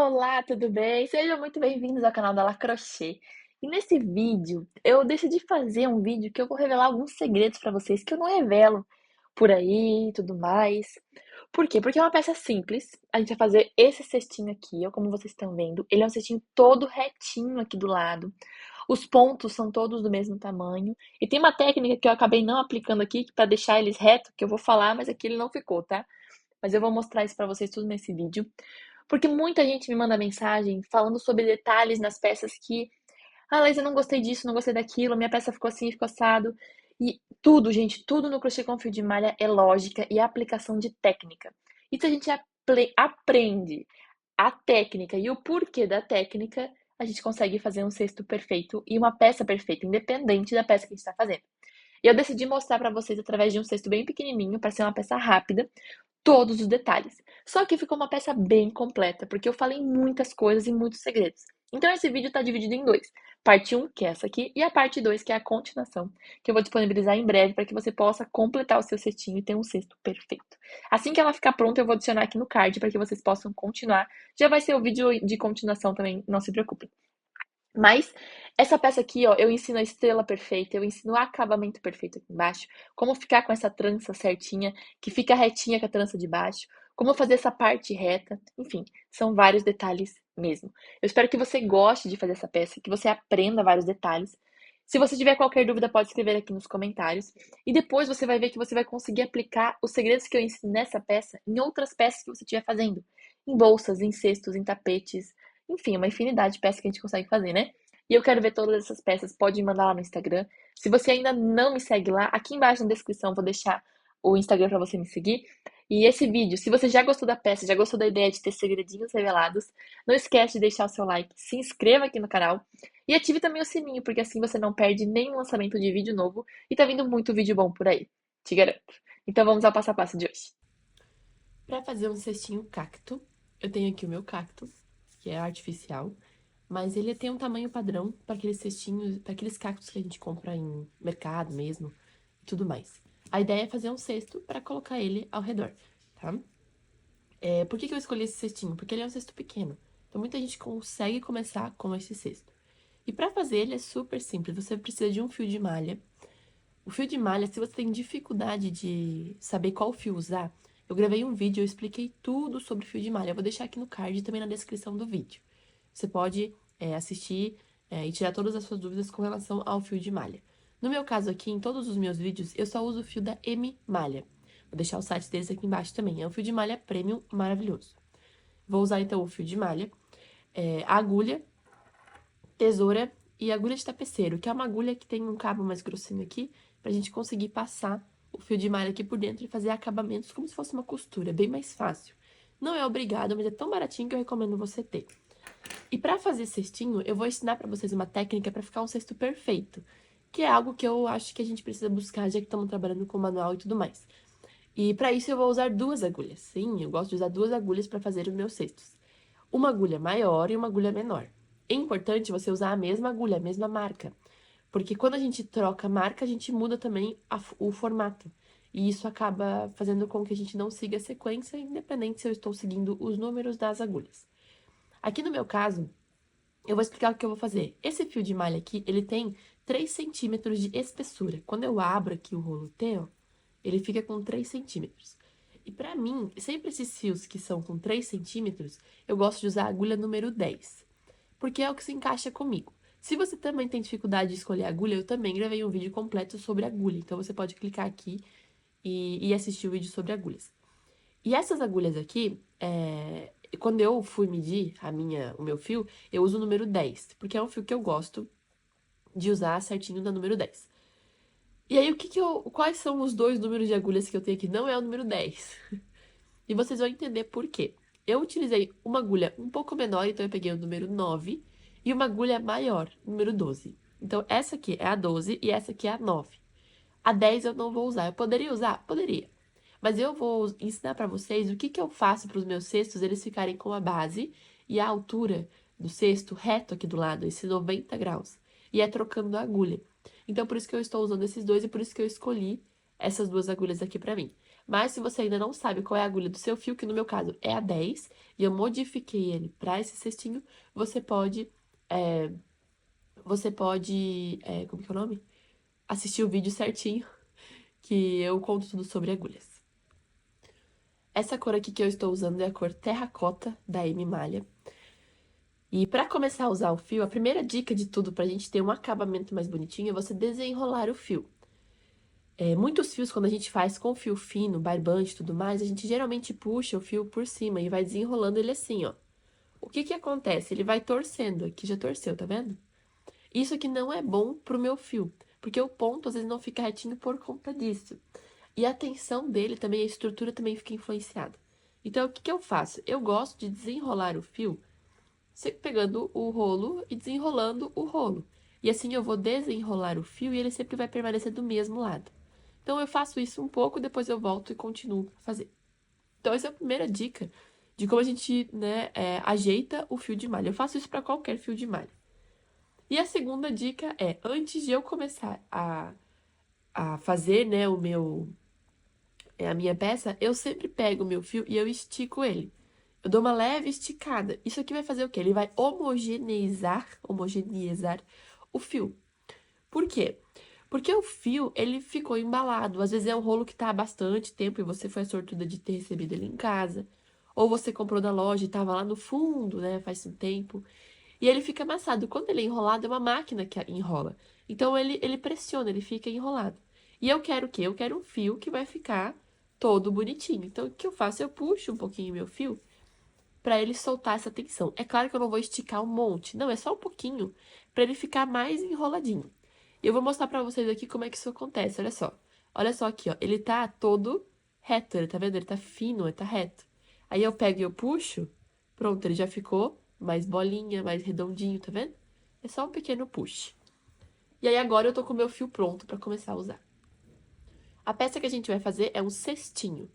Olá, tudo bem? Sejam muito bem-vindos ao canal da La Crochê. E nesse vídeo, eu decidi fazer um vídeo que eu vou revelar alguns segredos para vocês que eu não revelo por aí e tudo mais. Por quê? Porque é uma peça simples. A gente vai fazer esse cestinho aqui, ó, como vocês estão vendo. Ele é um cestinho todo retinho aqui do lado. Os pontos são todos do mesmo tamanho. E tem uma técnica que eu acabei não aplicando aqui para deixar eles retos, que eu vou falar, mas aqui ele não ficou, tá? Mas eu vou mostrar isso para vocês tudo nesse vídeo. Porque muita gente me manda mensagem falando sobre detalhes nas peças que, Laís, eu não gostei disso, não gostei daquilo, minha peça ficou assim, ficou assado. E tudo, gente, tudo no crochê com fio de malha é lógica e aplicação de técnica. E se a gente aprende a técnica e o porquê da técnica, a gente consegue fazer um cesto perfeito e uma peça perfeita, independente da peça que a gente está fazendo. E eu decidi mostrar para vocês através de um cesto bem pequenininho, para ser uma peça rápida, todos os detalhes. Só que ficou uma peça bem completa, porque eu falei muitas coisas e muitos segredos. Então esse vídeo está dividido em dois. Parte um, que é essa aqui, e a parte 2, que é a continuação, que eu vou disponibilizar em breve para que você possa completar o seu cestinho e ter um cesto perfeito. Assim que ela ficar pronta, eu vou adicionar aqui no card para que vocês possam continuar. Já vai ser o vídeo de continuação também, não se preocupem. Mas essa peça aqui, ó, eu ensino a estrela perfeita, eu ensino o acabamento perfeito aqui embaixo, como ficar com essa trança certinha, que fica retinha com a trança de baixo, como fazer essa parte reta, enfim, são vários detalhes mesmo. Eu espero que você goste de fazer essa peça, que você aprenda vários detalhes. Se você tiver qualquer dúvida, pode escrever aqui nos comentários. E depois você vai ver que você vai conseguir aplicar os segredos que eu ensino nessa peça em outras peças que você estiver fazendo. Em bolsas, em cestos, em tapetes, enfim, uma infinidade de peças que a gente consegue fazer, né? E eu quero ver todas essas peças. Pode me mandar lá no Instagram. Se você ainda não me segue lá, aqui embaixo na descrição eu vou deixar o Instagram para você me seguir. E esse vídeo, se você já gostou da peça, já gostou da ideia de ter segredinhos revelados, não esquece de deixar o seu like, se inscreva aqui no canal e ative também o sininho, porque assim você não perde nenhum lançamento de vídeo novo e tá vindo muito vídeo bom por aí. Te garanto. Então vamos ao passo a passo de hoje. Para fazer um cestinho cacto, eu tenho aqui o meu cacto, que é artificial, mas ele tem um tamanho padrão para aqueles cestinhos, para aqueles cactos que a gente compra em mercado mesmo e tudo mais. A ideia é fazer um cesto para colocar ele ao redor, tá? Por que eu escolhi esse cestinho? Porque ele é um cesto pequeno, então muita gente consegue começar com esse cesto. E para fazer ele é super simples, você precisa de um fio de malha. O fio de malha, se você tem dificuldade de saber qual fio usar, eu gravei um vídeo, eu expliquei tudo sobre fio de malha. Eu vou deixar aqui no card e também na descrição do vídeo. Você pode assistir e tirar todas as suas dúvidas com relação ao fio de malha. No meu caso aqui, em todos os meus vídeos, eu só uso o fio da M Malha. Vou deixar o site deles aqui embaixo também. É um fio de malha premium maravilhoso. Vou usar então o fio de malha, a agulha, tesoura e agulha de tapeceiro, que é uma agulha que tem um cabo mais grossinho aqui, pra gente conseguir passar o fio de malha aqui por dentro e fazer acabamentos como se fosse uma costura, bem mais fácil. Não é obrigado, mas é tão baratinho que eu recomendo você ter. E para fazer cestinho, eu vou ensinar para vocês uma técnica para ficar um cesto perfeito, que é algo que eu acho que a gente precisa buscar, já que estamos trabalhando com manual e tudo mais. E para isso eu vou usar duas agulhas. Sim, eu gosto de usar duas agulhas para fazer os meus cestos. Uma agulha maior e uma agulha menor. É importante você usar a mesma agulha, a mesma marca, porque quando a gente troca a marca, a gente muda também o formato. E isso acaba fazendo com que a gente não siga a sequência, independente se eu estou seguindo os números das agulhas. Aqui no meu caso, eu vou explicar o que eu vou fazer. Esse fio de malha aqui, ele tem 3 centímetros de espessura. Quando eu abro aqui o rolo T, ó, ele fica com 3 centímetros. E pra mim, sempre esses fios que são com 3 centímetros, eu gosto de usar a agulha número 10, porque é o que se encaixa comigo. Se você também tem dificuldade de escolher agulha, eu também gravei um vídeo completo sobre agulha, então você pode clicar aqui e assistir o vídeo sobre agulhas. E essas agulhas aqui, quando eu fui medir o meu fio, eu uso o número 10, porque é um fio que eu gosto de usar certinho da número 10. E aí, quais são os dois números de agulhas que eu tenho aqui? Não é o número 10. E vocês vão entender por quê. Eu utilizei uma agulha um pouco menor, então eu peguei o número 9, e uma agulha maior, número 12. Então, essa aqui é a 12 e essa aqui é a 9. A 10 eu não vou usar. Eu poderia usar? Poderia. Mas eu vou ensinar pra vocês o que eu faço para os meus cestos eles ficarem com a base e a altura do cesto reto aqui do lado, esse 90 graus. E é trocando a agulha. Então, por isso que eu estou usando esses dois e por isso que eu escolhi essas duas agulhas aqui pra mim. Mas se você ainda não sabe qual é a agulha do seu fio, que no meu caso é a 10, e eu modifiquei ele para esse cestinho, você pode, é, como que é o nome? Assistir o vídeo certinho, que eu conto tudo sobre agulhas. Essa cor aqui que eu estou usando é a cor terracota da M Malha. E para começar a usar o fio, a primeira dica de tudo pra gente ter um acabamento mais bonitinho é você desenrolar o fio. Muitos fios, quando a gente faz com fio fino, barbante e tudo mais, a gente geralmente puxa o fio por cima e vai desenrolando ele assim, ó. O que que acontece? Ele vai torcendo, aqui já torceu, tá vendo? Isso aqui não é bom pro meu fio, porque o ponto às vezes não fica retinho por conta disso. E a tensão dele também, a estrutura também fica influenciada. Então, o que que eu faço? Eu gosto de desenrolar o fio, sempre pegando o rolo e desenrolando o rolo. E assim eu vou desenrolar o fio e ele sempre vai permanecer do mesmo lado. Então, eu faço isso um pouco, depois eu volto e continuo a fazer. Então, essa é a primeira dica de como a gente, né, ajeita o fio de malha. Eu faço isso para qualquer fio de malha. E a segunda dica é, antes de eu começar a fazer, né, a minha peça, eu sempre pego o meu fio e eu estico ele. Eu dou uma leve esticada. Isso aqui vai fazer o quê? Ele vai homogeneizar o fio. Por quê? Porque o fio, ele ficou embalado. Às vezes é um rolo que tá há bastante tempo e você foi a sortuda de ter recebido ele em casa. Ou você comprou na loja e tava lá no fundo, né, faz um tempo. E ele fica amassado. Quando ele é enrolado, é uma máquina que enrola. Então ele pressiona, ele fica enrolado. E eu quero o quê? Eu quero um fio que vai ficar todo bonitinho. Então o que eu faço? Eu puxo um pouquinho meu fio para ele soltar essa tensão. É claro que eu não vou esticar um monte, não, é só um pouquinho para ele ficar mais enroladinho. E eu vou mostrar para vocês aqui como é que isso acontece, olha só. Olha só aqui, ó, ele tá todo reto, ele tá vendo? Ele tá fino, ele tá reto. Aí eu pego e eu puxo, pronto, ele já ficou mais bolinha, mais redondinho, tá vendo? É só um pequeno push. E aí agora eu tô com o meu fio pronto para começar a usar. A peça que a gente vai fazer é um cestinho.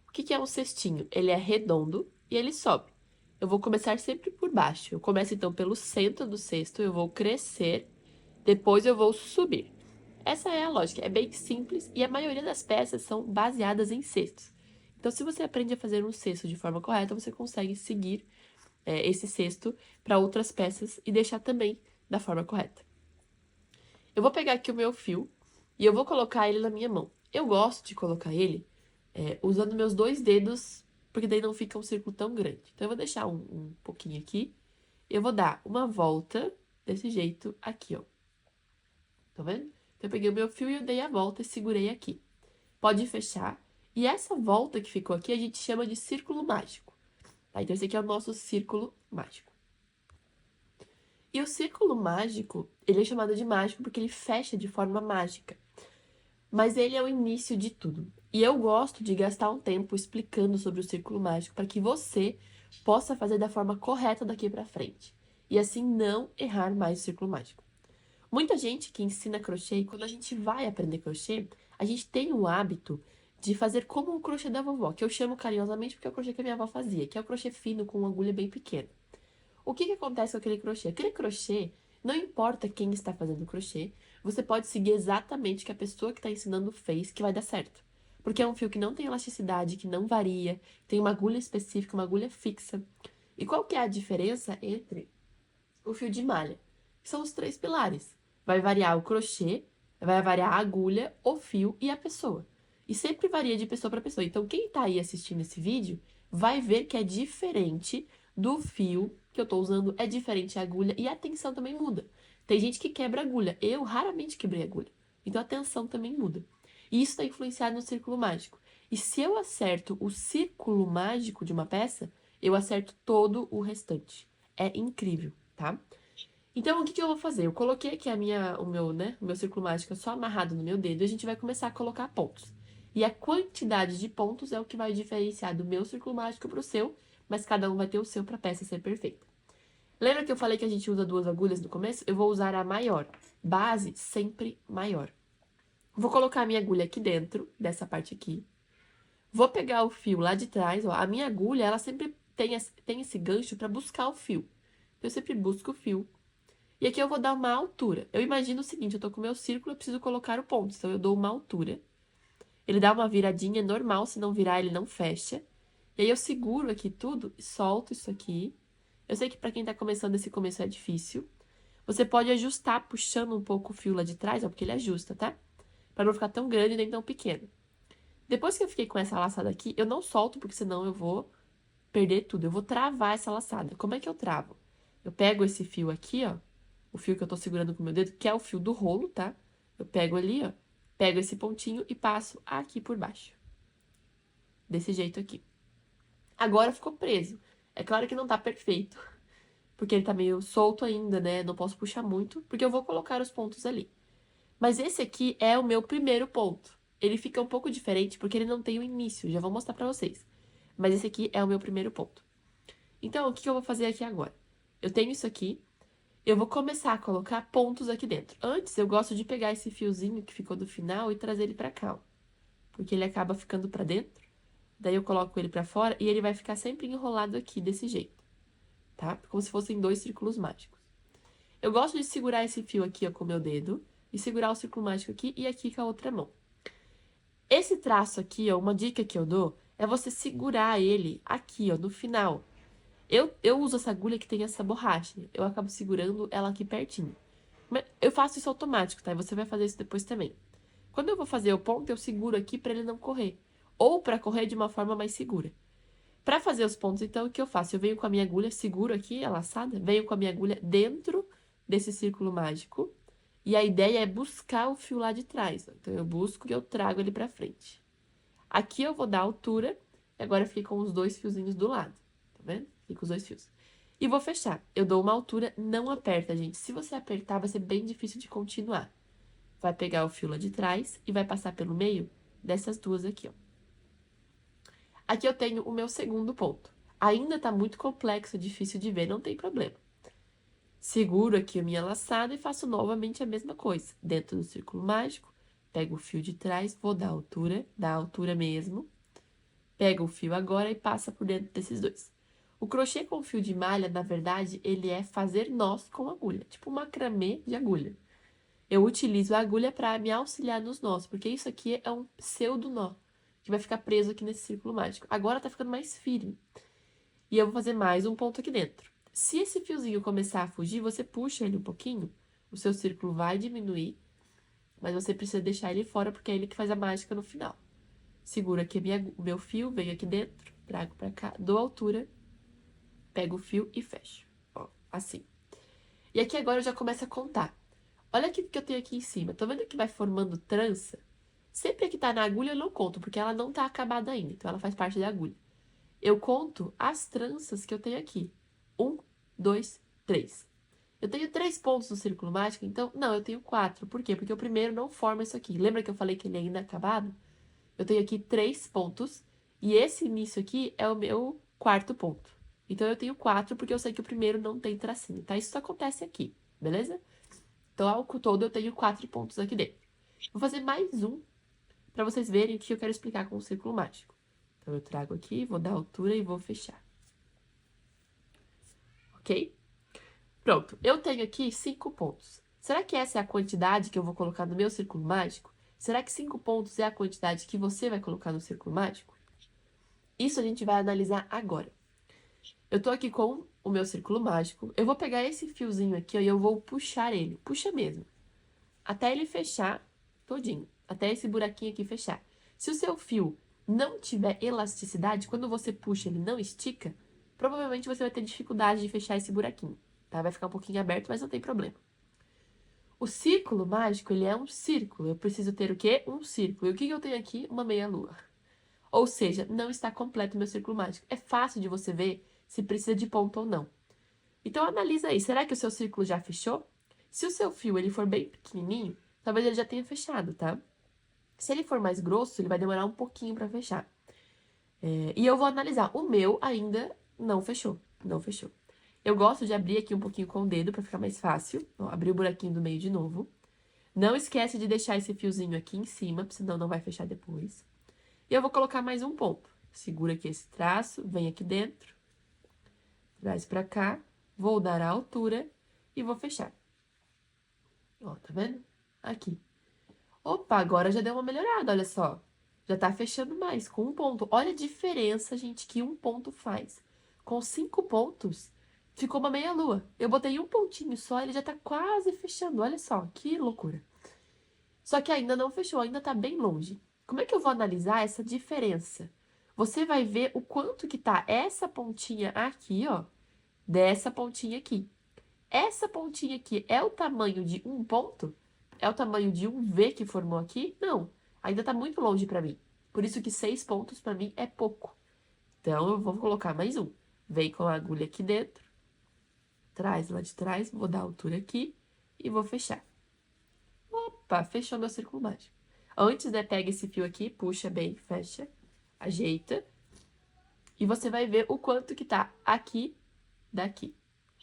O que que é um cestinho? Ele é redondo e ele sobe. Eu vou começar sempre por baixo. Eu começo então pelo centro do cesto, eu vou crescer, depois eu vou subir. Essa é a lógica, é bem simples e a maioria das peças são baseadas em cestos. Então, se você aprende a fazer um cesto de forma correta, você consegue seguir esse cesto para outras peças e deixar também da forma correta. Eu vou pegar aqui o meu fio e eu vou colocar ele na minha mão. Eu gosto de colocar ele usando meus dois dedos, porque daí não fica um círculo tão grande. Então, eu vou deixar um pouquinho aqui. Eu vou dar uma volta desse jeito aqui, ó. Tá vendo? Então, eu peguei o meu fio e eu dei a volta e segurei aqui. Pode fechar. E essa volta que ficou aqui, a gente chama de círculo mágico. Tá? Então, esse aqui é o nosso círculo mágico. E o círculo mágico, ele é chamado de mágico porque ele fecha de forma mágica. Mas ele é o início de tudo. E eu gosto de gastar um tempo explicando sobre o círculo mágico para que você possa fazer da forma correta daqui para frente. E assim não errar mais o círculo mágico. Muita gente que ensina crochê, e quando a gente vai aprender crochê, a gente tem o hábito de fazer como o crochê da vovó, que eu chamo carinhosamente porque é o crochê que a minha avó fazia, que é o crochê fino com uma agulha bem pequena. O que que acontece com aquele crochê? Aquele crochê, não importa quem está fazendo o crochê, você pode seguir exatamente o que a pessoa que está ensinando fez, que vai dar certo. Porque é um fio que não tem elasticidade, que não varia, tem uma agulha específica, uma agulha fixa. E qual que é a diferença entre o fio de malha? São os três pilares. Vai variar o crochê, vai variar a agulha, o fio e a pessoa. E sempre varia de pessoa para pessoa. Então, quem está aí assistindo esse vídeo vai ver que é diferente do fio que eu estou usando, é diferente a agulha e a tensão também muda. Tem gente que quebra agulha. Eu raramente quebrei agulha. Então, a tensão também muda. E isso está influenciado no círculo mágico. E se eu acerto o círculo mágico de uma peça, eu acerto todo o restante. É incrível, tá? Então, o que que eu vou fazer? Eu coloquei aqui o meu círculo mágico só amarrado no meu dedo e a gente vai começar a colocar pontos. E a quantidade de pontos é o que vai diferenciar do meu círculo mágico pro seu, mas cada um vai ter o seu pra peça ser perfeita. Lembra que eu falei que a gente usa duas agulhas no começo? Eu vou usar a maior. Base sempre maior. Vou colocar a minha agulha aqui dentro, dessa parte aqui. Vou pegar o fio lá de trás, ó. A minha agulha, ela sempre tem esse gancho pra buscar o fio. Eu sempre busco o fio. E aqui eu vou dar uma altura. Eu imagino o seguinte, eu tô com o meu círculo, eu preciso colocar o ponto. Então, eu dou uma altura. Ele dá uma viradinha normal, se não virar ele não fecha. E aí eu seguro aqui tudo e solto isso aqui. Eu sei que pra quem tá começando esse começo é difícil. Você pode ajustar puxando um pouco o fio lá de trás, ó, porque ele ajusta, tá? Pra não ficar tão grande nem tão pequeno. Depois que eu fiquei com essa laçada aqui, eu não solto, porque senão eu vou perder tudo. Eu vou travar essa laçada. Como é que eu travo? Eu pego esse fio aqui, ó, o fio que eu tô segurando com o meu dedo, que é o fio do rolo, tá? Eu pego ali, ó, pego esse pontinho e passo aqui por baixo. Desse jeito aqui. Agora ficou preso. É claro que não tá perfeito, porque ele tá meio solto ainda, né? Não posso puxar muito, porque eu vou colocar os pontos ali. Mas esse aqui é o meu primeiro ponto. Ele fica um pouco diferente porque ele não tem o início, já vou mostrar pra vocês. Mas esse aqui é o meu primeiro ponto. Então, o que eu vou fazer aqui agora? Eu tenho isso aqui, eu vou começar a colocar pontos aqui dentro. Antes, eu gosto de pegar esse fiozinho que ficou do final e trazer ele pra cá, ó, porque ele acaba ficando pra dentro. Daí eu coloco ele pra fora e ele vai ficar sempre enrolado aqui, desse jeito, tá? Como se fossem dois círculos mágicos. Eu gosto de segurar esse fio aqui, ó, com o meu dedo, e segurar o círculo mágico aqui e aqui com a outra mão. Esse traço aqui, ó, uma dica que eu dou, é você segurar ele aqui, ó, no final. Eu uso essa agulha que tem essa borracha. Eu acabo segurando ela aqui pertinho. Mas eu faço isso automático, tá? E você vai fazer isso depois também. Quando eu vou fazer o ponto, eu seguro aqui pra ele não correr. Ou pra correr de uma forma mais segura. Pra fazer os pontos, então, o que eu faço? Eu venho com a minha agulha, seguro aqui a laçada, venho com a minha agulha dentro desse círculo mágico. E a ideia é buscar o fio lá de trás, ó. Então, eu busco e eu trago ele pra frente. Aqui eu vou dar altura, e agora fiquei com os dois fiozinhos do lado, tá vendo? Fiquei com os dois fios. E vou fechar. Eu dou uma altura, não aperta, gente. Se você apertar, vai ser bem difícil de continuar. Vai pegar o fio lá de trás e vai passar pelo meio dessas duas aqui, ó. Aqui eu tenho o meu segundo ponto. Ainda tá muito complexo, difícil de ver, não tem problema. Seguro aqui a minha laçada e faço novamente a mesma coisa. Dentro do círculo mágico, pego o fio de trás, vou dar altura mesmo. Pega o fio agora e passa por dentro desses dois. O crochê com fio de malha, na verdade, ele é fazer nós com agulha, tipo um macramê de agulha. Eu utilizo a agulha para me auxiliar nos nós, porque isso aqui é um pseudo nó, que vai ficar preso aqui nesse círculo mágico. Agora tá ficando mais firme. E eu vou fazer mais um ponto aqui dentro. Se esse fiozinho começar a fugir, você puxa ele um pouquinho, o seu círculo vai diminuir, mas você precisa deixar ele fora, porque é ele que faz a mágica no final. Seguro aqui o meu fio, venho aqui dentro, trago pra cá, dou altura, pego o fio e fecho. Ó, assim. E aqui agora eu já começo a contar. Olha o que eu tenho aqui em cima. Tô vendo que vai formando trança? Sempre que tá na agulha eu não conto, porque ela não tá acabada ainda. Então ela faz parte da agulha. Eu conto as tranças que eu tenho aqui. 1, 2, 3. Eu tenho 3 pontos no círculo mágico, então... Não, eu tenho 4. Por quê? Porque o primeiro não forma isso aqui. Lembra que eu falei que ele é inacabado? Eu tenho aqui 3 pontos. E esse início aqui é o meu quarto ponto. Então, eu tenho 4 porque eu sei que o primeiro não tem tracinho, tá? Isso acontece aqui, beleza? Então, ao todo, eu tenho 4 pontos aqui dentro. Vou fazer mais um para vocês verem o que eu quero explicar com o círculo mágico. Então, eu trago aqui, vou dar altura e vou fechar. Ok? Pronto. Eu tenho aqui 5 pontos. Será que essa é a quantidade que eu vou colocar no meu círculo mágico? Será que 5 pontos é a quantidade que você vai colocar no círculo mágico? Isso a gente vai analisar agora. Eu tô aqui com o meu círculo mágico. Eu vou pegar esse fiozinho aqui, ó, e eu vou puxar ele. Puxa mesmo. Até ele fechar todinho. Até esse buraquinho aqui fechar. Se o seu fio não tiver elasticidade, quando você puxa ele não estica, provavelmente você vai ter dificuldade de fechar esse buraquinho, tá? Vai ficar um pouquinho aberto, mas não tem problema. O círculo mágico, ele é um círculo. Eu preciso ter o quê? Um círculo. E o que eu tenho aqui? Uma meia-lua. Ou seja, não está completo o meu círculo mágico. É fácil de você ver se precisa de ponto ou não. Então, analisa aí. Será que o seu círculo já fechou? Se o seu fio ele for bem pequenininho, talvez ele já tenha fechado, tá? Se ele for mais grosso, ele vai demorar um pouquinho para fechar. E eu vou analisar. O meu ainda não fechou. Não fechou. Eu gosto de abrir aqui um pouquinho com o dedo para ficar mais fácil. Ó, abrir o buraquinho do meio de novo. Não esquece de deixar esse fiozinho aqui em cima, senão não vai fechar depois. E eu vou colocar mais um ponto. Segura aqui esse traço, vem aqui dentro, traz pra cá, vou dar a altura e vou fechar. Ó, tá vendo? Aqui. Opa, agora já deu uma melhorada, olha só. Já tá fechando mais, com um ponto. Olha a diferença, gente, que um ponto faz. Com 5 pontos, ficou uma meia-lua. Eu botei um pontinho só, ele já tá quase fechando. Olha só, que loucura. Só que ainda não fechou, ainda tá bem longe. Como é que eu vou analisar essa diferença? Você vai ver o quanto que tá essa pontinha aqui, ó, dessa pontinha aqui. Essa pontinha aqui é o tamanho de um ponto? É o tamanho de um V que formou aqui? Não, ainda tá muito longe para mim. Por isso que 6 pontos para mim é pouco. Então, eu vou colocar mais um. Vem com a agulha aqui dentro, traz lá de trás, vou dar a altura aqui e vou fechar. Opa, fechou meu círculo mágico. Antes, né, pega esse fio aqui, puxa bem, fecha, ajeita. E você vai ver o quanto que tá aqui, daqui.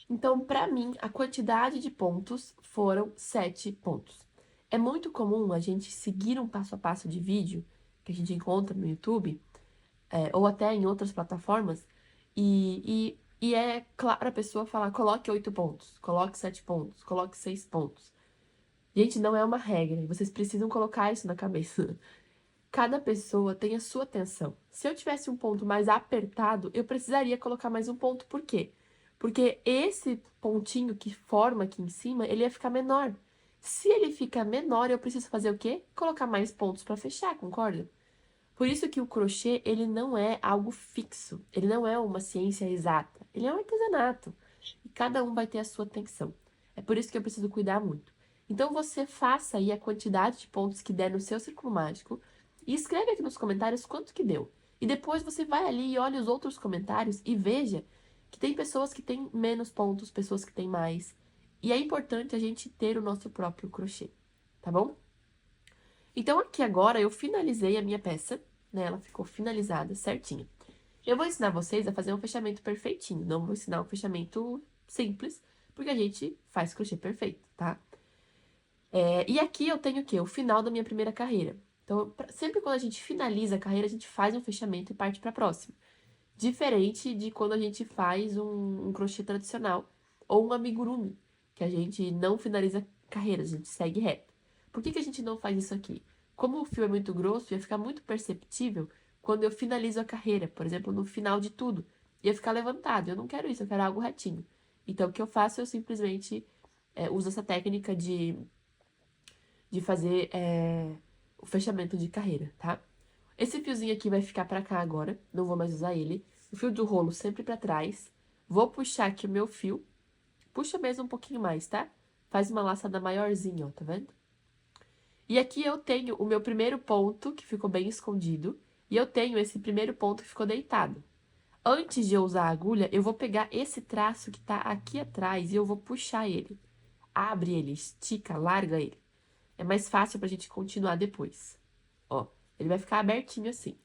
Então, para mim, a quantidade de pontos foram 7 pontos. É muito comum a gente seguir um passo a passo de vídeo que a gente encontra no YouTube, ou até em outras plataformas, e é claro a pessoa falar, coloque 8 pontos, coloque 7 pontos, coloque 6 pontos. Gente, não é uma regra, e vocês precisam colocar isso na cabeça. Cada pessoa tem a sua atenção. Se eu tivesse um ponto mais apertado, eu precisaria colocar mais um ponto. Por quê? Porque esse pontinho que forma aqui em cima, ele ia ficar menor. Se ele fica menor, eu preciso fazer o quê? Colocar mais pontos para fechar, concorda? Por isso que o crochê, ele não é algo fixo. Ele não é uma ciência exata. Ele é um artesanato. E cada um vai ter a sua atenção. É por isso que eu preciso cuidar muito. Então, você faça aí a quantidade de pontos que der no seu círculo mágico e escreve aqui nos comentários quanto que deu. E depois você vai ali e olha os outros comentários e veja que tem pessoas que têm menos pontos, pessoas que têm mais. E é importante a gente ter o nosso próprio crochê, tá bom? Então, aqui agora eu finalizei a minha peça, né? Ela ficou finalizada, certinha. Eu vou ensinar vocês a fazer um fechamento perfeitinho. Não vou ensinar um fechamento simples, porque a gente faz crochê perfeito, tá? E aqui eu tenho o quê? O final da minha primeira carreira. Então, sempre quando a gente finaliza a carreira, a gente faz um fechamento e parte para a próxima. Diferente de quando a gente faz um crochê tradicional ou um amigurumi, que a gente não finaliza carreiras, a gente segue reto. Por que que a gente não faz isso aqui? Como o fio é muito grosso, ia ficar muito perceptível quando eu finalizo a carreira, por exemplo, no final de tudo. Ia ficar levantado. Eu não quero isso, eu quero algo retinho. Então, o que eu faço? Eu simplesmente uso essa técnica de fazer o fechamento de carreira, tá? Esse fiozinho aqui vai ficar pra cá agora, não vou mais usar ele. O fio do rolo sempre pra trás. Vou puxar aqui o meu fio. Puxa mesmo um pouquinho mais, tá? Faz uma laçada maiorzinha, ó, tá vendo? E aqui eu tenho o meu primeiro ponto, que ficou bem escondido. E eu tenho esse primeiro ponto que ficou deitado. Antes de eu usar a agulha, eu vou pegar esse traço que tá aqui atrás e eu vou puxar ele. Abre ele, estica, larga ele. É mais fácil pra gente continuar depois. Ó, ele vai ficar abertinho assim.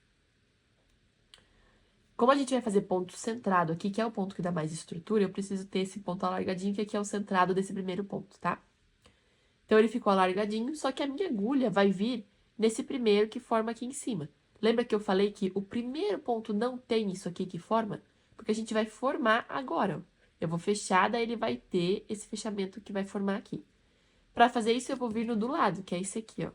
Como a gente vai fazer ponto centrado aqui, que é o ponto que dá mais estrutura, eu preciso ter esse ponto alargadinho, que aqui é o centrado desse primeiro ponto, tá? Então, ele ficou alargadinho, só que a minha agulha vai vir nesse primeiro que forma aqui em cima. Lembra que eu falei que o primeiro ponto não tem isso aqui que forma? Porque a gente vai formar agora, ó. Eu vou fechar, daí ele vai ter esse fechamento que vai formar aqui. Pra fazer isso, eu vou vir no do lado, que é esse aqui, ó.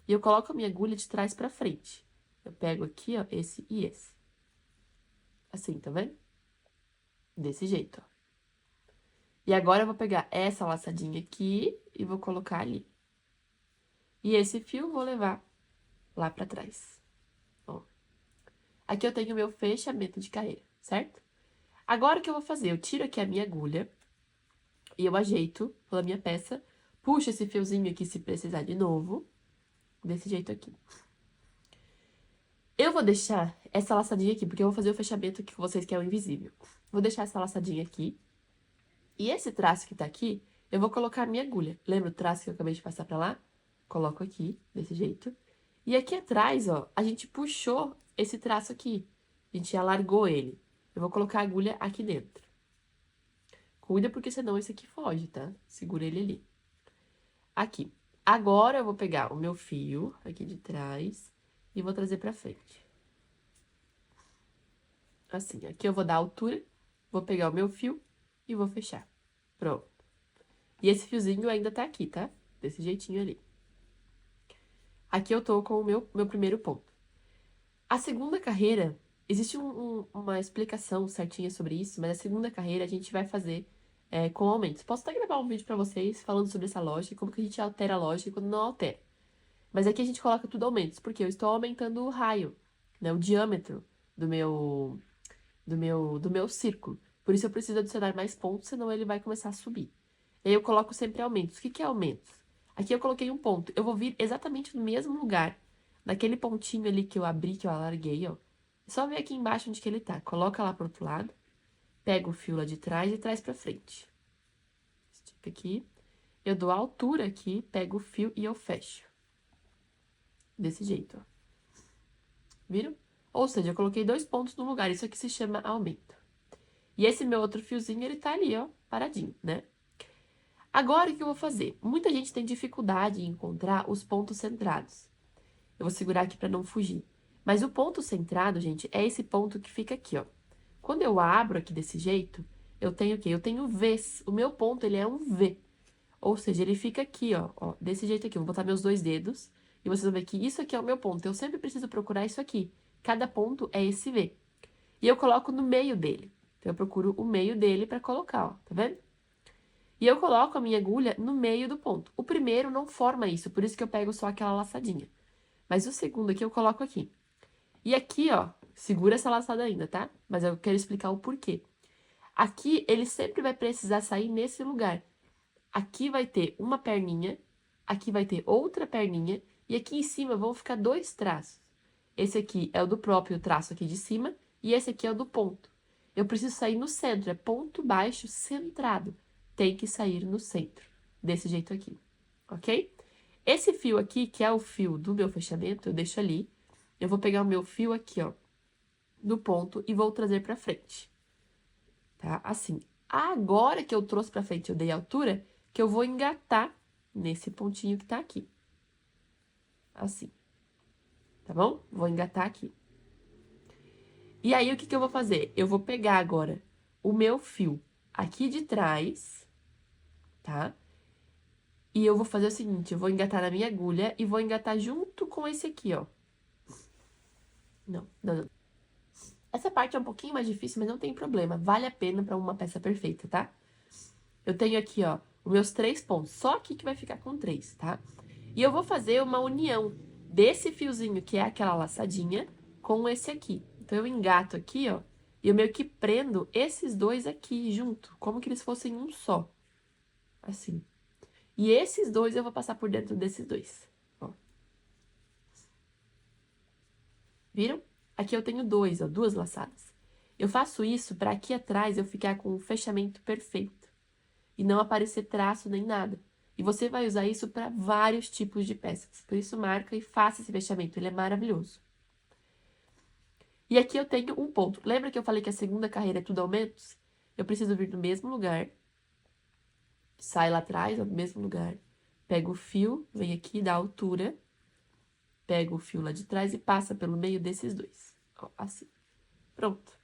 E eu coloco a minha agulha de trás pra frente. Eu pego aqui, ó, esse e esse. Assim, tá vendo? Desse jeito, ó. E agora eu vou pegar essa laçadinha aqui e vou colocar ali. E esse fio vou levar lá pra trás. Ó. Aqui eu tenho o meu fechamento de carreira, certo? Agora o que eu vou fazer? Eu tiro aqui a minha agulha e eu ajeito pela minha peça. Puxo esse fiozinho aqui se precisar de novo. Desse jeito aqui. Eu vou deixar essa laçadinha aqui, porque eu vou fazer o fechamento aqui com vocês, que é o invisível. Vou deixar essa laçadinha aqui. E esse traço que tá aqui, eu vou colocar a minha agulha. Lembra o traço que eu acabei de passar pra lá? Coloco aqui, desse jeito. E aqui atrás, ó, a gente puxou esse traço aqui. A gente alargou ele. Eu vou colocar a agulha aqui dentro. Cuida, porque senão esse aqui foge, tá? Segura ele ali. Aqui. Agora, eu vou pegar o meu fio aqui de trás e vou trazer pra frente. Assim, aqui eu vou dar a altura, vou pegar o meu fio e vou fechar. Pronto. E esse fiozinho ainda tá aqui, tá? Desse jeitinho ali. Aqui eu tô com o meu primeiro ponto. A segunda carreira, existe uma explicação certinha sobre isso, mas a segunda carreira a gente vai fazer com aumentos. Posso até gravar um vídeo pra vocês falando sobre essa lógica, como que a gente altera a lógica e quando não altera. Mas aqui a gente coloca tudo aumentos, porque eu estou aumentando o raio, né, o diâmetro do meu círculo. Por isso eu preciso adicionar mais pontos, senão ele vai começar a subir. E aí eu coloco sempre aumentos. O que que é aumentos? Aqui eu coloquei um ponto. Eu vou vir exatamente no mesmo lugar, naquele pontinho ali que eu abri, que eu alarguei, ó. É só ver aqui embaixo onde que ele tá. Coloca lá pro outro lado, pega o fio lá de trás e traz pra frente. Estica aqui. Eu dou a altura aqui, pego o fio e eu fecho. Desse jeito, ó. Viram? Ou seja, eu coloquei 2 pontos no lugar. Isso aqui se chama aumento. E esse meu outro fiozinho, ele tá ali, ó, paradinho, né? Agora, o que eu vou fazer? Muita gente tem dificuldade em encontrar os pontos centrados. Eu vou segurar aqui para não fugir. Mas o ponto centrado, gente, é esse ponto que fica aqui, ó. Quando eu abro aqui desse jeito, eu tenho o quê? Eu tenho Vs. O meu ponto, ele é um V. Ou seja, ele fica aqui, ó, desse jeito aqui. Eu vou botar meus 2 dedos e vocês vão ver que isso aqui é o meu ponto. Eu sempre preciso procurar isso aqui. Cada ponto é esse V. E eu coloco no meio dele. Então, eu procuro o meio dele para colocar, ó. Tá vendo? E eu coloco a minha agulha no meio do ponto. O primeiro não forma isso, por isso que eu pego só aquela laçadinha. Mas o segundo aqui eu coloco aqui. E aqui, ó, segura essa laçada ainda, tá? Mas eu quero explicar o porquê. Aqui, ele sempre vai precisar sair nesse lugar. Aqui vai ter uma perninha, aqui vai ter outra perninha, e aqui em cima vão ficar 2 traços. Esse aqui é o do próprio traço aqui de cima, e esse aqui é o do ponto. Eu preciso sair no centro, é ponto baixo centrado. Tem que sair no centro, desse jeito aqui, ok? Esse fio aqui, que é o fio do meu fechamento, eu deixo ali. Eu vou pegar o meu fio aqui, ó, do ponto e vou trazer pra frente, tá? Assim. Agora que eu trouxe pra frente, eu dei a altura, que eu vou engatar nesse pontinho que tá aqui. Assim. Tá bom? Vou engatar aqui. E aí, o que que eu vou fazer? Eu vou pegar agora o meu fio aqui de trás, tá? E eu vou fazer o seguinte, eu vou engatar na minha agulha e vou engatar junto com esse aqui, ó. Não, não, não. Essa parte é um pouquinho mais difícil, mas não tem problema. Vale a pena pra uma peça perfeita, tá? Eu tenho aqui, ó, os meus 3 pontos. Só aqui que vai ficar com 3, tá? E eu vou fazer uma união desse fiozinho, que é aquela laçadinha, com esse aqui. Então, eu engato aqui, ó, e eu meio que prendo esses dois aqui junto, como que eles fossem um só. Assim. E esses dois eu vou passar por dentro desses dois, ó. Viram? Aqui eu tenho dois, ó, 2 laçadas. Eu faço isso para aqui atrás eu ficar com o fechamento perfeito. E não aparecer traço nem nada. E você vai usar isso para vários tipos de peças. Por isso, marca e faça esse fechamento. Ele é maravilhoso. E aqui eu tenho um ponto. Lembra que eu falei que a segunda carreira é tudo aumentos? Eu preciso vir no mesmo lugar. Sai lá atrás, no mesmo lugar. Pega o fio, vem aqui, dá a altura. Pega o fio lá de trás e passa pelo meio desses dois. Ó, assim. Pronto.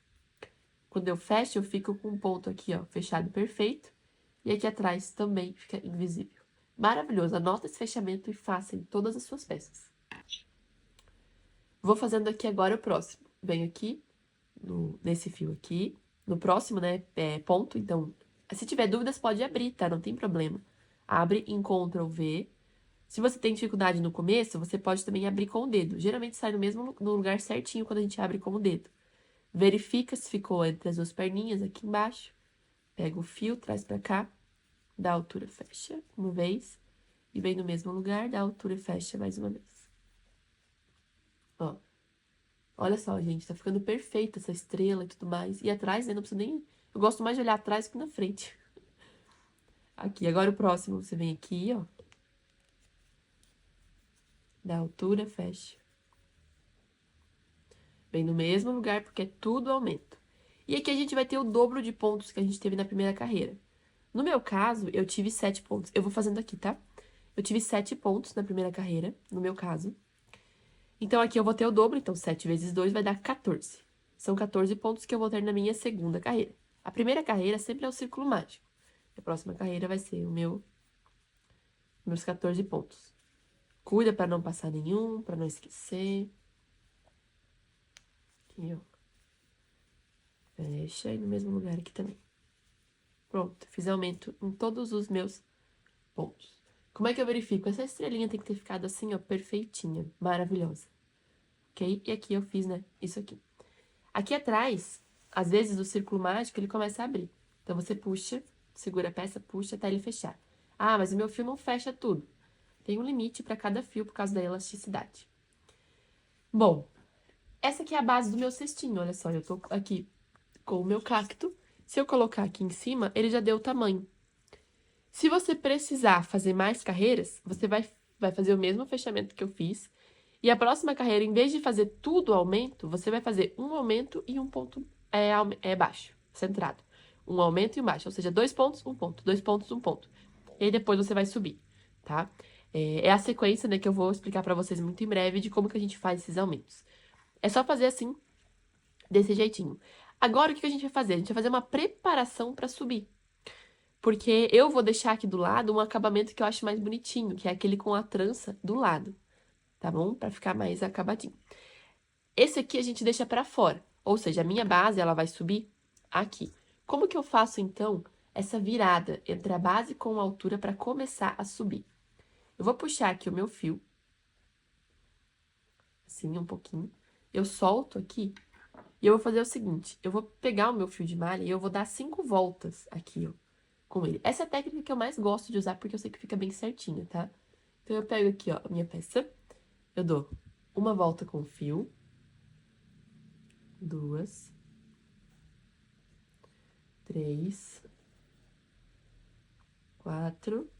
Quando eu fecho, eu fico com um ponto aqui, ó, fechado perfeito. E aqui atrás também fica invisível. Maravilhoso. Anota esse fechamento e faça em todas as suas peças. Vou fazendo aqui agora o próximo. Venho aqui, nesse fio aqui. No próximo, né, ponto. Então, se tiver dúvidas, pode abrir, tá? Não tem problema. Abre em Ctrl V. Se você tem dificuldade no começo, você pode também abrir com o dedo. Geralmente sai no lugar certinho quando a gente abre com o dedo. Verifica se ficou entre as duas perninhas aqui embaixo. Pega o fio, traz pra cá. Da altura, fecha uma vez. E vem no mesmo lugar, da altura e fecha mais uma vez. Ó. Olha só, gente, tá ficando perfeita essa estrela e tudo mais. E atrás, né, não preciso nem... Eu gosto mais de olhar atrás que na frente. Aqui, agora o próximo, você vem aqui, ó. Da altura, fecha. Vem no mesmo lugar, porque é tudo aumento. E aqui a gente vai ter o dobro de pontos que a gente teve na primeira carreira. No meu caso, eu tive 7 pontos. Eu vou fazendo aqui, tá? Eu tive 7 pontos na primeira carreira, no meu caso. Então, aqui eu vou ter o dobro, então 7 vezes 2 vai dar 14. São 14 pontos que eu vou ter na minha segunda carreira. A primeira carreira sempre é o círculo mágico. A próxima carreira vai ser meus 14 pontos. Cuida para não passar nenhum, para não esquecer. Aqui, ó. Fecha e no mesmo lugar aqui também. Pronto, fiz aumento em todos os meus pontos. Como é que eu verifico? Essa estrelinha tem que ter ficado assim, ó, perfeitinha, maravilhosa. Ok? E aqui eu fiz, né, isso aqui. Aqui atrás, às vezes o círculo mágico, ele começa a abrir. Então, você puxa, segura a peça, puxa até ele fechar. Ah, mas o meu fio não fecha tudo. Tem um limite para cada fio por causa da elasticidade. Bom, essa aqui é a base do meu cestinho, olha só. Eu tô aqui com o meu cacto. Se eu colocar aqui em cima, ele já deu o tamanho. Se você precisar fazer mais carreiras, você vai fazer o mesmo fechamento que eu fiz. E a próxima carreira, em vez de fazer tudo aumento, você vai fazer um aumento e um ponto baixo, centrado. Um aumento e um baixo, ou seja, 2 pontos, um ponto, 2 pontos, um ponto. E aí depois você vai subir, tá? É a sequência, né, que eu vou explicar pra vocês muito em breve de como que a gente faz esses aumentos. É só fazer assim, desse jeitinho. Agora, o que a gente vai fazer? A gente vai fazer uma preparação pra subir. Porque eu vou deixar aqui do lado um acabamento que eu acho mais bonitinho, que é aquele com a trança do lado, tá bom? Pra ficar mais acabadinho. Esse aqui a gente deixa pra fora, ou seja, a minha base ela vai subir aqui. Como que eu faço, então, essa virada entre a base com a altura pra começar a subir? Eu vou puxar aqui o meu fio, assim, um pouquinho. Eu solto aqui e eu vou fazer o seguinte, eu vou pegar o meu fio de malha e eu vou dar 5 voltas aqui, ó, com ele. Essa é a técnica que eu mais gosto de usar porque eu sei que fica bem certinha, tá? Então, eu pego aqui, ó, a minha peça, eu dou uma volta com o fio, 2, 3, 4,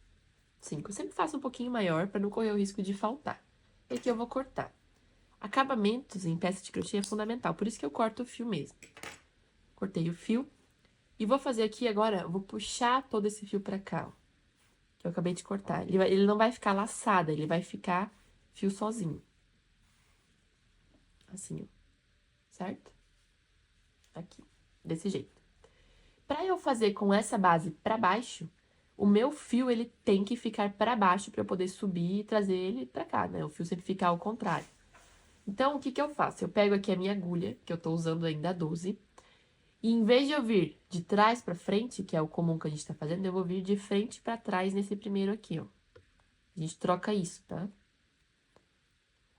5. Eu sempre faço um pouquinho maior para não correr o risco de faltar. E aqui eu vou cortar. Acabamentos em peça de crochê é fundamental, por isso que eu corto o fio mesmo. Cortei o fio. E vou fazer aqui agora, eu vou puxar todo esse fio pra cá, ó, que eu acabei de cortar. Ele não vai ficar laçado, ele vai ficar fio sozinho. Assim, ó. Certo? Aqui, desse jeito. Pra eu fazer com essa base pra baixo, o meu fio, ele tem que ficar pra baixo pra eu poder subir e trazer ele pra cá, né? O fio sempre fica ao contrário. Então, o que que eu faço? Eu pego aqui a minha agulha, que eu tô usando ainda a 12, e em vez de eu vir de trás pra frente, que é o comum que a gente tá fazendo, eu vou vir de frente pra trás nesse primeiro aqui, ó. A gente troca isso, tá?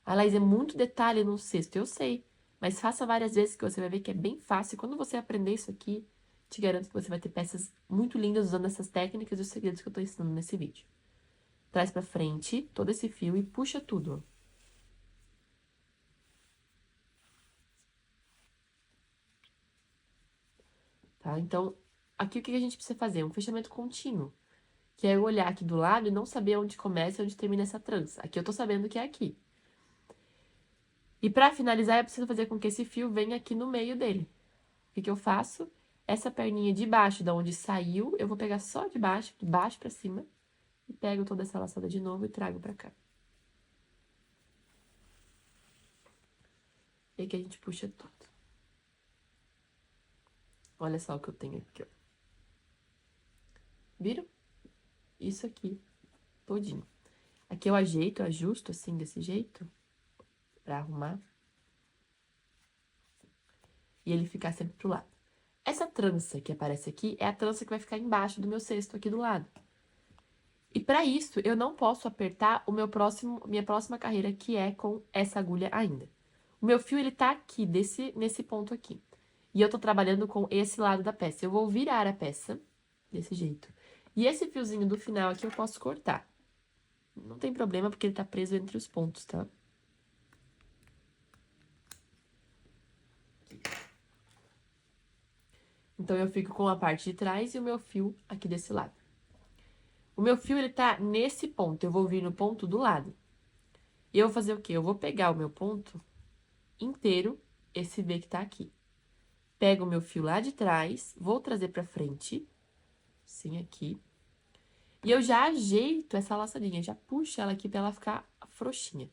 A Laís, é muito detalhe no cesto, eu sei. Mas faça várias vezes que você vai ver que é bem fácil. E quando você aprender isso aqui, te garanto que você vai ter peças muito lindas usando essas técnicas e os segredos que eu tô ensinando nesse vídeo. Traz pra frente todo esse fio e puxa tudo, ó. Tá? Então, aqui o que a gente precisa fazer? Um fechamento contínuo. Que é eu olhar aqui do lado e não saber onde começa e onde termina essa trança. Aqui eu tô sabendo que é aqui. E pra finalizar, eu preciso fazer com que esse fio venha aqui no meio dele. O que que eu faço? Essa perninha de baixo, da onde saiu, eu vou pegar só de baixo pra cima, e pego toda essa laçada de novo e trago pra cá. E aqui a gente puxa tudo. Olha só o que eu tenho aqui, ó. Viram? Isso aqui, todinho. Aqui eu ajeito, eu ajusto assim, desse jeito, pra arrumar. E ele ficar sempre pro lado. Essa trança que aparece aqui é a trança que vai ficar embaixo do meu cesto aqui do lado. E para isso, eu não posso apertar minha próxima carreira, que é com essa agulha ainda. O meu fio, ele tá aqui, nesse ponto aqui. E eu tô trabalhando com esse lado da peça. Eu vou virar a peça, desse jeito. E esse fiozinho do final aqui eu posso cortar. Não tem problema, porque ele tá preso entre os pontos, tá? Então, eu fico com a parte de trás e o meu fio aqui desse lado. O meu fio, ele tá nesse ponto. Eu vou vir no ponto do lado. E eu vou fazer o quê? Eu vou pegar o meu ponto inteiro, esse V que tá aqui. Pego o meu fio lá de trás, vou trazer pra frente, assim, aqui. E eu já ajeito essa laçadinha, já puxo ela aqui pra ela ficar frouxinha.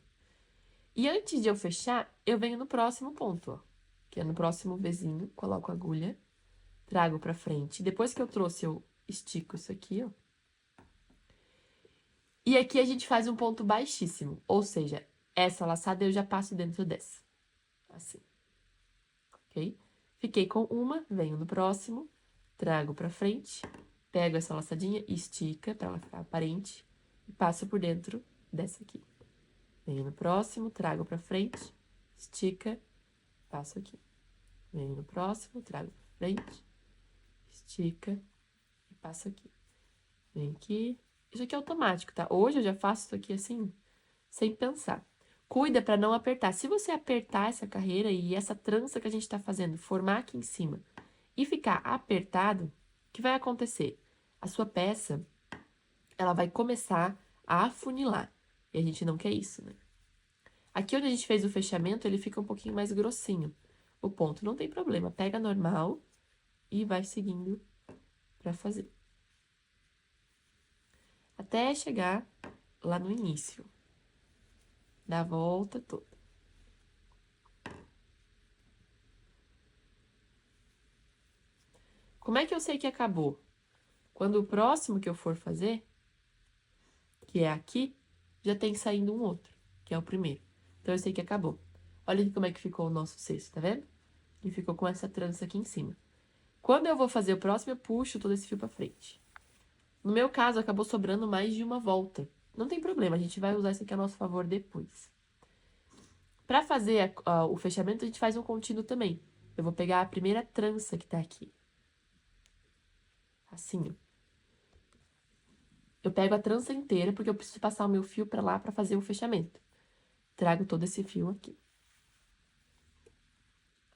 E antes de eu fechar, eu venho no próximo ponto, ó. Que é no próximo Vzinho, coloco a agulha, trago pra frente. Depois que eu trouxe, eu estico isso aqui, ó. E aqui a gente faz um ponto baixíssimo, ou seja, essa laçada eu já passo dentro dessa. Assim. ok? Fiquei com uma, venho no próximo, trago pra frente, pego essa laçadinha, estica pra ela ficar aparente e passo por dentro dessa aqui. Venho no próximo, trago pra frente, estica, passo aqui. Venho no próximo, trago pra frente, estica e passo aqui. Vem aqui. Isso aqui é automático, tá? Hoje eu já faço isso aqui assim, sem pensar. Cuida pra não apertar. Se você apertar essa carreira e essa trança que a gente tá fazendo formar aqui em cima e ficar apertado, o que vai acontecer? A sua peça, ela vai começar a afunilar. E a gente não quer isso, né? Aqui onde a gente fez o fechamento, ele fica um pouquinho mais grossinho. O ponto não tem problema. Pega normal e vai seguindo pra fazer. Até chegar lá no início. Dá a volta toda. Como é que eu sei que acabou? Quando o próximo que eu for fazer, que é aqui, já tem saindo um outro, que é o primeiro. Então, eu sei que acabou. Olha aqui como é que ficou o nosso cesto, tá vendo? E ficou com essa trança aqui em cima. Quando eu vou fazer o próximo, eu puxo todo esse fio pra frente. No meu caso, acabou sobrando mais de uma volta. Não tem problema, a gente vai usar isso aqui a nosso favor depois. Pra fazer o fechamento, a gente faz um contínuo também. Eu vou pegar a primeira trança que tá aqui. Assim, ó. Eu pego a trança inteira, porque eu preciso passar o meu fio pra lá pra fazer o fechamento. Trago todo esse fio aqui.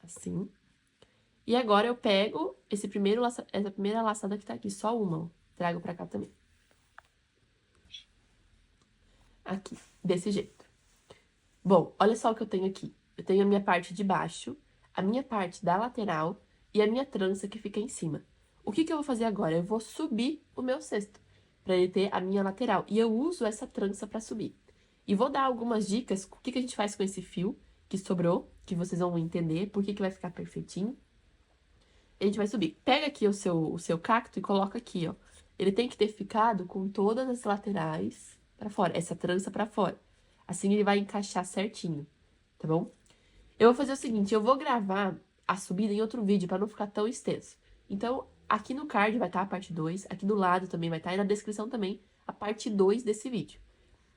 Assim. E agora eu pego essa primeira laçada que tá aqui, só uma, ó. Trago pra cá também. Aqui, desse jeito. Bom, olha só o que eu tenho aqui. Eu tenho a minha parte de baixo, a minha parte da lateral e a minha trança que fica em cima. O que que eu vou fazer agora? Eu vou subir o meu cesto, pra ele ter a minha lateral. E eu uso essa trança pra subir. E vou dar algumas dicas, o que que a gente faz com esse fio que sobrou, que vocês vão entender por que que vai ficar perfeitinho. A gente vai subir. Pega aqui o seu cacto e coloca aqui, ó. Ele tem que ter ficado com todas as laterais pra fora, essa trança pra fora. Assim ele vai encaixar certinho, tá bom? Eu vou fazer o seguinte, eu vou gravar a subida em outro vídeo pra não ficar tão extenso. Então, aqui no card vai estar a parte 2, aqui do lado também vai estar, e na descrição também a parte 2 desse vídeo.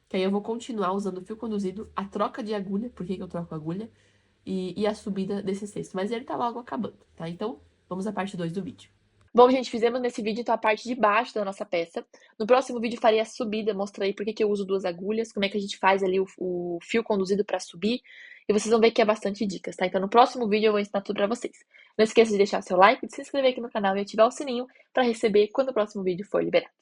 Que aí eu vou continuar usando o fio conduzido, a troca de agulha, por que que eu troco a agulha, e a subida desse cesto. Mas ele tá logo acabando, tá? Então, vamos à parte 2 do vídeo. Bom, gente, fizemos nesse vídeo então a parte de baixo da nossa peça. No próximo vídeo farei a subida, mostrarei por que que eu uso duas agulhas, como é que a gente faz ali o fio conduzido para subir. E vocês vão ver que é bastante dicas, tá? Então no próximo vídeo eu vou ensinar tudo pra vocês. Não esqueça de deixar seu like, de se inscrever aqui no canal e ativar o sininho para receber quando o próximo vídeo for liberado.